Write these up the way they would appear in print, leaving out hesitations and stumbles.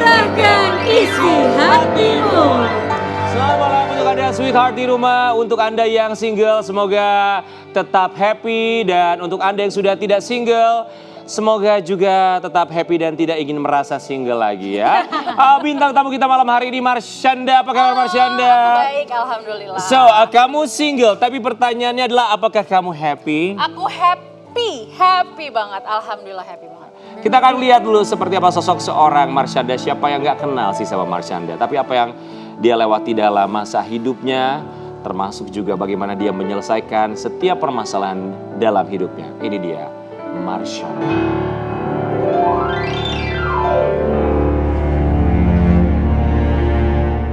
Curahkan isi hatimu. Selamat malam untuk Anda sweetheart di rumah. Untuk Anda yang single, semoga tetap happy. Dan untuk Anda yang sudah tidak single, semoga juga tetap happy dan tidak ingin merasa single lagi ya. Bintang tamu kita malam hari ini Marsyanda. Apa kabar Marsyanda? Baik, alhamdulillah. So, kamu single, tapi pertanyaannya adalah apakah kamu happy? Aku happy banget. Alhamdulillah happy banget. Kita akan lihat dulu seperti apa sosok seorang Marsyanda. Siapa yang gak kenal sih sama Marsyanda. Tapi apa yang dia lewati dalam masa hidupnya. Termasuk juga bagaimana dia menyelesaikan setiap permasalahan dalam hidupnya. Ini dia Marsyanda.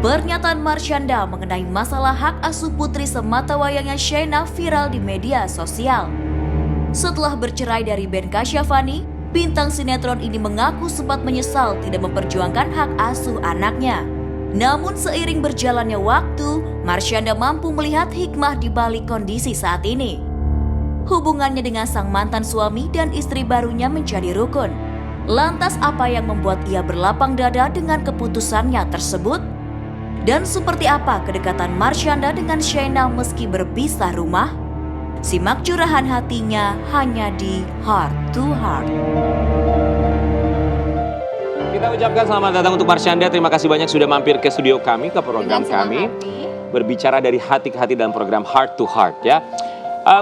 Pernyataan Marsyanda mengenai masalah hak asuh putri sematawayangnya Sheena viral di media sosial. Setelah bercerai dari Ben Kasyafani, bintang sinetron ini mengaku sempat menyesal tidak memperjuangkan hak asuh anaknya. Namun seiring berjalannya waktu, Marsyanda mampu melihat hikmah di balik kondisi saat ini. Hubungannya dengan sang mantan suami dan istri barunya menjadi rukun. Lantas apa yang membuat ia berlapang dada dengan keputusannya tersebut? Dan seperti apa kedekatan Marsyanda dengan Sheena meski berpisah rumah? Simak curahan hatinya hanya di Heart to Heart. Kita ucapkan selamat datang untuk Marsyanda. Terima kasih banyak sudah mampir ke studio kami, ke program kami. Berbicara dari hati ke hati dalam program Heart to Heart ya.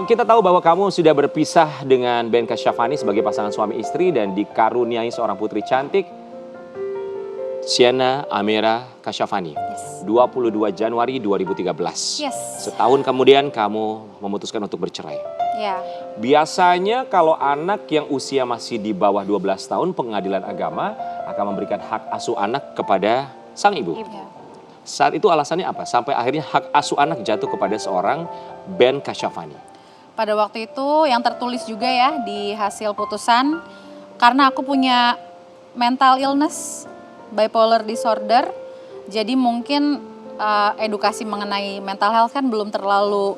Kita tahu bahwa kamu sudah berpisah dengan Ben Kasyafani sebagai pasangan suami istri dan dikaruniai seorang putri cantik, Sheena Ameera Kasyafani. 22 Januari 2013. Setahun kemudian kamu memutuskan untuk bercerai. Ya. Biasanya kalau anak yang usia masih di bawah 12 tahun, pengadilan agama akan memberikan hak asuh anak kepada sang ibu. Saat itu alasannya apa? Sampai akhirnya hak asuh anak jatuh kepada seorang Ben Kasyafani. Pada waktu itu yang tertulis juga ya di hasil putusan, karena aku punya mental illness, bipolar disorder, jadi mungkin edukasi mengenai mental health kan belum terlalu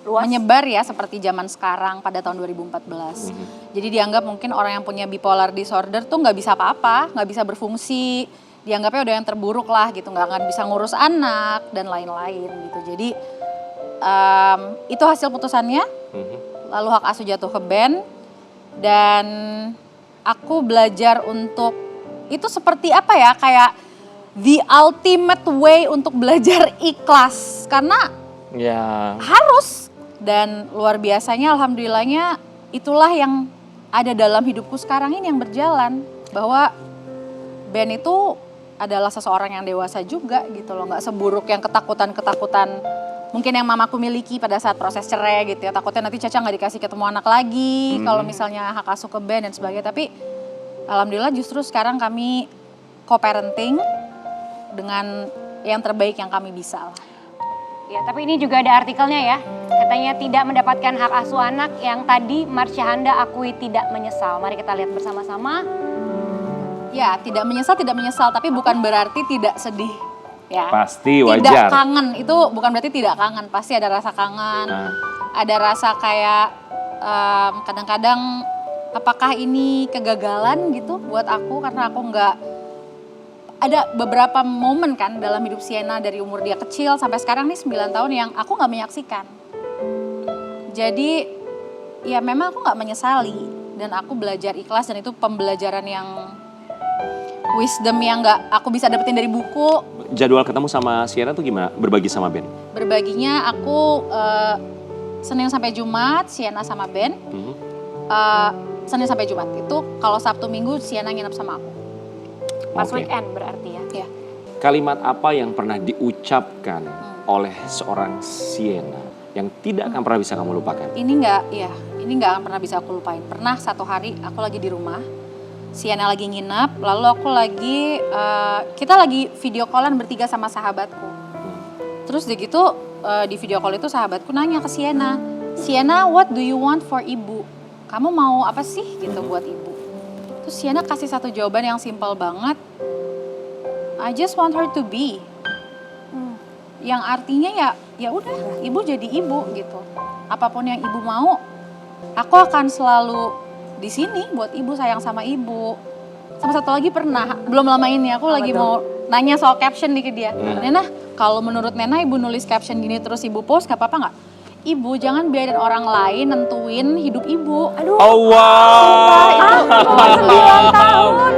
menyebar ya seperti zaman sekarang pada tahun 2014. Jadi dianggap mungkin orang yang punya bipolar disorder tuh nggak bisa apa-apa, nggak bisa berfungsi, dianggapnya udah yang terburuk lah gitu, nggak akan bisa ngurus anak dan lain-lain gitu. Jadi itu hasil putusannya, lalu hak asuh jatuh ke Ben dan aku belajar untuk itu seperti apa ya, kayak the ultimate way untuk belajar ikhlas karena harus. Dan luar biasanya alhamdulillahnya itulah yang ada dalam hidupku sekarang ini yang berjalan. Bahwa Ben itu adalah seseorang yang dewasa juga gitu loh. Gak seburuk yang ketakutan-ketakutan mungkin yang mamaku miliki pada saat proses cerai gitu ya. Takutnya nanti Caca gak dikasih ketemu anak lagi kalau misalnya hak asuh ke Ben dan sebagainya. Tapi alhamdulillah justru sekarang kami co-parenting dengan yang terbaik yang kami bisa lah. Ya, tapi ini juga ada artikelnya ya. Katanya tidak mendapatkan hak asuh anak yang tadi Marsyanda akui tidak menyesal. Mari kita lihat bersama-sama. Ya, tidak menyesal, tapi bukan berarti tidak sedih. Ya. Pasti wajar. Tidak kangen, itu bukan berarti tidak kangen. Pasti ada rasa kangen, ada rasa kayak kadang-kadang apakah ini kegagalan gitu buat aku karena aku nggak. Ada beberapa momen kan dalam hidup Sheena dari umur dia kecil sampai sekarang nih 9 tahun yang aku gak menyaksikan. Jadi ya memang aku gak menyesali dan aku belajar ikhlas dan itu pembelajaran yang wisdom yang gak aku bisa dapetin dari buku. Jadwal ketemu sama Sheena tuh gimana? Berbagi sama Ben? Berbaginya aku Senin sampai Jumat, Sheena sama Ben. Senin sampai Jumat itu kalau Sabtu Minggu Sheena nginep sama aku. Pas weekend berarti ya. Kalimat apa yang pernah diucapkan oleh seorang Sheena yang tidak akan pernah bisa kamu lupakan? Ini nggak akan pernah bisa aku lupain. Pernah satu hari aku lagi di rumah, Sheena lagi nginep, lalu aku lagi kita lagi video callan bertiga sama sahabatku. Terus dia gitu di video call itu sahabatku nanya ke Sheena, what do you want for ibu? Kamu mau apa sih gitu buat ibu? Terus Sheena kasih satu jawaban yang simpel banget. I just want her to be. Yang artinya ya udah, ibu jadi ibu gitu. Apapun yang ibu mau, aku akan selalu di sini buat ibu, sayang sama ibu. Sama satu lagi pernah, belum lama ini aku lagi mau nanya soal caption nih ke dia. Nena, kalau menurut Nena ibu nulis caption gini terus ibu post gak apa-apa gak? Ibu jangan biarin orang lain nentuin hidup ibu. Aduh. Oh wow. Itu 9 tahun.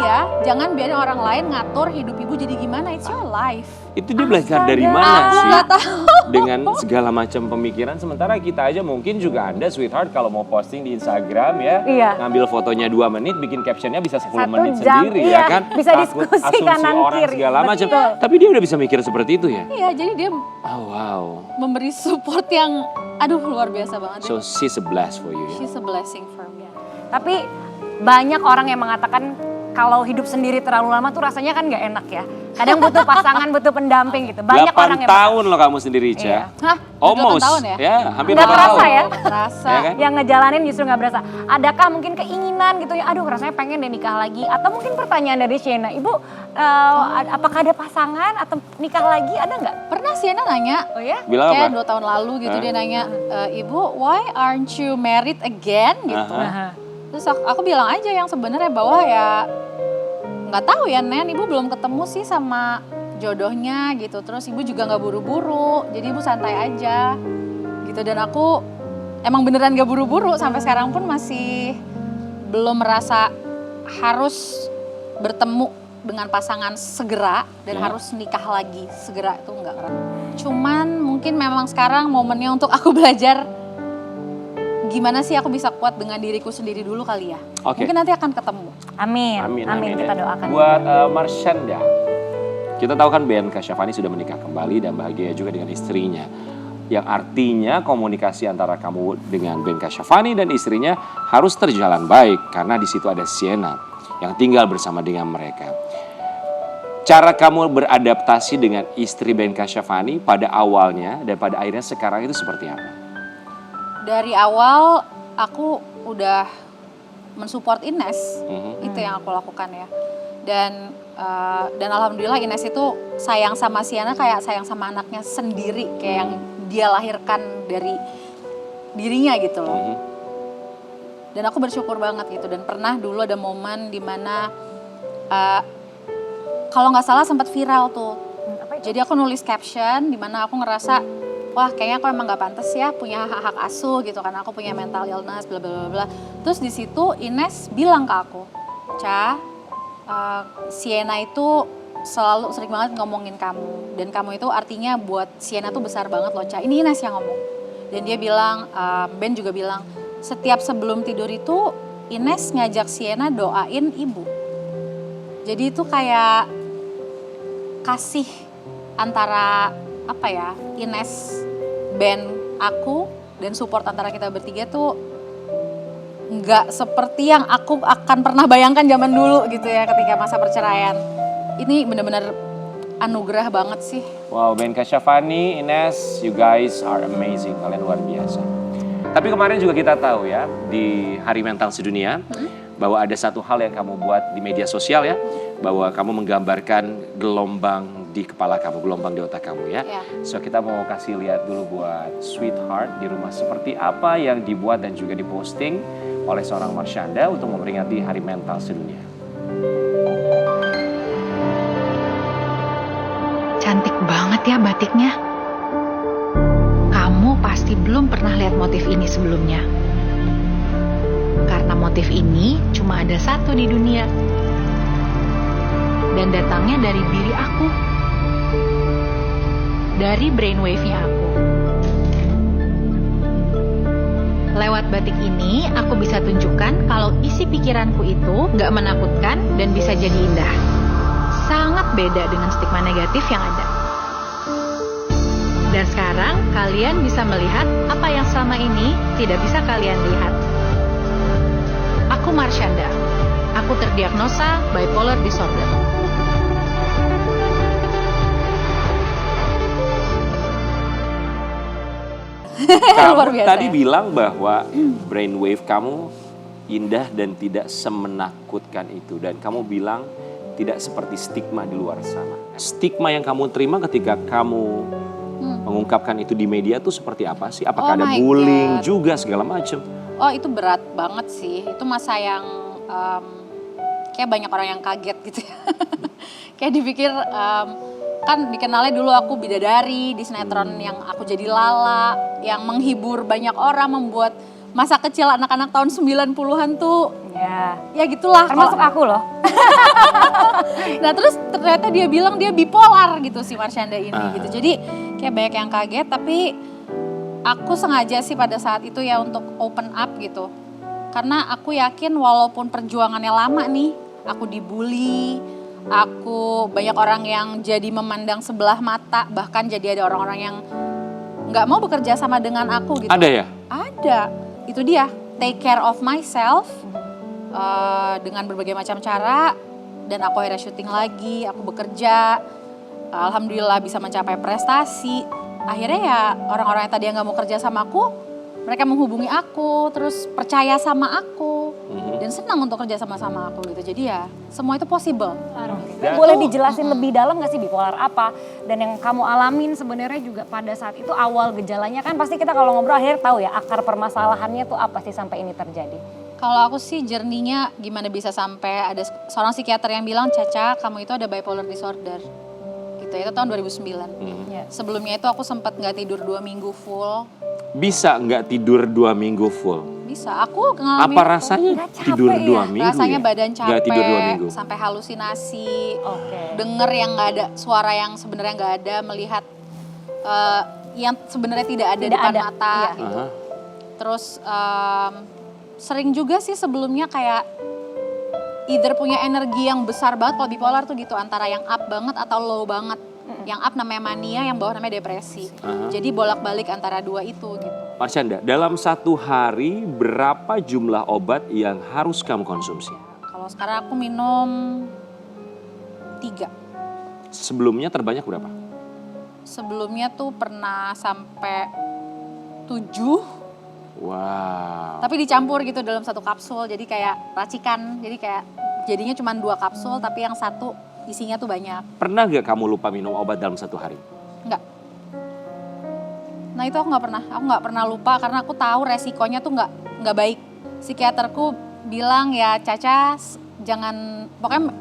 Iya, jangan biarin orang lain ngatur hidup ibu jadi gimana. It's your life. Itu dia belajar dari mana Aku sih? nggak tahu. Dengan segala macam pemikiran, sementara kita aja mungkin juga Anda sweetheart kalau mau posting di Instagram ya, Iya. ngambil fotonya 2 menit, bikin captionnya bisa 10 1 menit jam, sendiri iya. ya kan? Bisa Takut diskusi asumsi kanan orang kiri. segala macam. Betul. Tapi dia udah bisa mikir seperti itu ya? Iya, jadi dia Oh wow. memberi support yang aduh luar biasa banget. So she's a blast for you ya? She's a blessing for me. Tapi banyak orang yang mengatakan kalau hidup sendiri terlalu lama tuh rasanya kan nggak enak ya. Kadang butuh pasangan, butuh pendamping gitu. Banyak 8 orang yang tahun loh kamu sendiri, Iya. Ica. Hah? Almost. 8 tahun ya? Hampir Nggak 8 terasa tahun. ya? Terasa. Ya kan? yang ngejalanin justru nggak berasa. Adakah mungkin keinginan gitu ya? Aduh, rasanya pengen deh nikah lagi. Atau mungkin pertanyaan dari Shena, Ibu, apakah ada pasangan atau nikah lagi? Ada nggak? Pernah Sienna nanya, Oh ya? Bilang kayak apa? 2 tahun lalu gitu Hah? dia nanya, Ibu, why aren't you married again gitu. Aha. Terus aku bilang aja yang sebenarnya bahwa ya nggak tahu ya Nen, ibu belum ketemu sih sama jodohnya gitu. Terus ibu juga nggak buru-buru, jadi ibu santai aja gitu. Dan aku emang beneran gak buru-buru, sampai sekarang pun masih belum merasa harus bertemu dengan pasangan segera dan harus nikah lagi segera, itu enggak. Cuman mungkin memang sekarang momennya untuk aku belajar gimana sih aku bisa kuat dengan diriku sendiri dulu kali ya. Oke. Mungkin nanti akan ketemu. Amin. Amin. Kita ya. doakan. Buat Marshanda, kita tahu kan Ben Kasyafani sudah menikah kembali dan bahagia juga dengan istrinya. Yang artinya komunikasi antara kamu dengan Ben Kasyafani dan istrinya harus terjalan baik karena di situ ada Sienna yang tinggal bersama dengan mereka. Cara kamu beradaptasi dengan istri Ben Kasyafani pada awalnya dan pada akhirnya sekarang itu seperti apa? Dari awal aku udah mensupport Ines, itu yang aku lakukan ya. Dan alhamdulillah Ines itu sayang sama Sienna kayak sayang sama anaknya sendiri, kayak yang dia lahirkan dari dirinya gitu loh. Dan aku bersyukur banget gitu. Dan pernah dulu ada momen dimana kalau nggak salah sempat viral tuh. Jadi aku nulis caption dimana aku ngerasa wah kayaknya aku emang gak pantas ya punya hak asuh gitu karena aku punya mental illness bla bla bla. Terus di situ Ines bilang ke aku, Ca, Sienna itu selalu sering banget ngomongin kamu dan kamu itu artinya buat Sienna tuh besar banget loh, Ca. Ini Ines yang ngomong. Dan dia bilang, Ben juga bilang, setiap sebelum tidur itu Ines ngajak Sienna doain ibu. Jadi itu kayak kasih antara apa ya, Ines, Ben, aku, dan support antara kita bertiga tuh nggak seperti yang aku akan pernah bayangkan zaman dulu gitu ya ketika masa perceraian. Ini benar-benar anugerah banget sih. Wow, Ben Kasyafani, Ines, you guys are amazing, kalian luar biasa. Tapi kemarin juga kita tahu ya, di Hari Mental Sedunia, bahwa ada satu hal yang kamu buat di media sosial ya, bahwa kamu menggambarkan gelombang di kepala kamu, gelombang di otak kamu ya. So kita mau kasih lihat dulu buat sweetheart di rumah seperti apa yang dibuat dan juga diposting oleh seorang Marshanda untuk memperingati Hari Mental Sedunia. Cantik banget ya batiknya. Kamu pasti belum pernah lihat motif ini sebelumnya. Karena motif ini cuma ada satu di dunia. Dan datangnya dari diri aku. Dari brainwave-nya aku. Lewat batik ini, aku bisa tunjukkan kalau isi pikiranku itu gak menakutkan dan bisa jadi indah. Sangat beda dengan stigma negatif yang ada. Dan sekarang, kalian bisa melihat apa yang selama ini tidak bisa kalian lihat. Aku Marshanda. Aku terdiagnosa bipolar disorder. Luar Kamu biasa tadi ya. bilang bahwa brainwave kamu indah dan tidak semenakutkan itu. Dan kamu bilang tidak seperti stigma di luar sana. Stigma yang kamu terima ketika kamu mengungkapkan itu di media tuh seperti apa sih? Apakah Oh ada my bullying God. juga segala macam? Oh itu berat banget sih, itu masa yang kayak banyak orang yang kaget gitu ya. Kayak dipikir kan dikenalnya dulu aku bidadari di sinetron yang aku jadi Lala, yang menghibur banyak orang, membuat masa kecil anak-anak tahun 90-an tuh ya gitulah. Termasuk aku loh. Nah terus ternyata dia bilang dia bipolar gitu si Marsyanda ini gitu. Jadi kayak banyak yang kaget, tapi aku sengaja sih pada saat itu ya untuk open up gitu. Karena aku yakin walaupun perjuangannya lama nih, aku dibully, aku banyak orang yang jadi memandang sebelah mata, bahkan jadi ada orang-orang yang nggak mau bekerja sama dengan aku gitu. Ada ya? Ada, itu dia, take care of myself dengan berbagai macam cara, dan aku akhirnya syuting lagi, aku bekerja, alhamdulillah bisa mencapai prestasi. Akhirnya ya orang-orang yang tadi yang nggak mau kerja sama aku, mereka menghubungi aku, terus percaya sama aku, dan senang untuk kerja sama aku gitu. Jadi ya semua itu possible. Boleh dijelasin lebih dalam gak sih bipolar apa? Dan yang kamu alamin sebenarnya juga pada saat itu awal gejalanya kan pasti kita kalau ngobrol akhirnya tahu ya akar permasalahannya tuh apa sih sampai ini terjadi? Kalau aku sih journey-nya gimana bisa sampai ada seorang psikiater yang bilang, Caca kamu itu ada bipolar disorder. Gitu, itu tahun 2009. Sebelumnya itu aku sempat gak tidur 2 minggu full. Bisa nggak tidur 2 minggu full? Bisa, aku ngalamin Apa rasanya tidur 2 minggu rasanya ya? badan Nggak tidur 2 minggu? capek, sampai halusinasi, denger yang nggak ada, suara yang sebenarnya nggak ada, melihat yang sebenarnya tidak ada di depan mata gitu. Terus sering juga sih sebelumnya kayak either punya energi yang besar banget, kalau bipolar tuh gitu, antara yang up banget atau low banget. Yang up namanya mania, yang bawah namanya depresi. Jadi bolak-balik antara dua itu gitu. Marsyanda, dalam 1 hari berapa jumlah obat yang harus kamu konsumsi? Kalau sekarang aku minum 3. Sebelumnya terbanyak berapa? Sebelumnya tuh pernah sampai 7. Wow. Tapi dicampur gitu dalam 1 kapsul, jadi kayak racikan. Jadi kayak jadinya cuma 2 kapsul, tapi yang 1 isinya tuh banyak. Pernah gak kamu lupa minum obat dalam 1 hari? Enggak. Nah itu aku nggak pernah lupa karena aku tahu resikonya tuh nggak baik. Psikiaterku bilang ya Caca jangan, pokoknya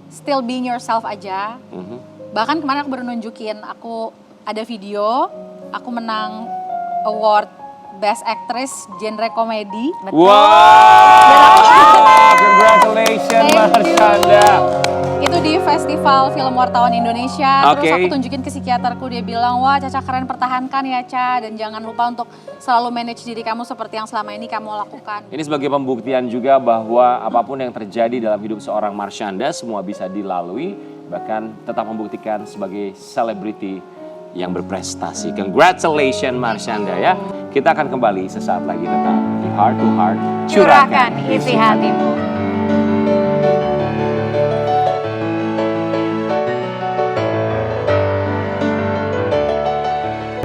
still being yourself aja. Bahkan kemarin aku baru nunjukin, aku ada video, aku menang award Best Actress genre komedi. Wow, congratulations Marsyanda. Itu di Festival Film Wartawan Indonesia. Terus Oke. aku tunjukin ke psikiaterku, dia bilang, wah Caca keren, pertahankan ya Ca. Dan jangan lupa untuk selalu manage diri kamu seperti yang selama ini kamu lakukan. Ini sebagai pembuktian juga bahwa apapun yang terjadi dalam hidup seorang Marsyanda semua bisa dilalui. Bahkan tetap membuktikan sebagai selebriti yang berprestasi. Congratulations Marsyanda ya. Kita akan kembali sesaat lagi tetap di Heart to Heart. Curahkan isi hatimu.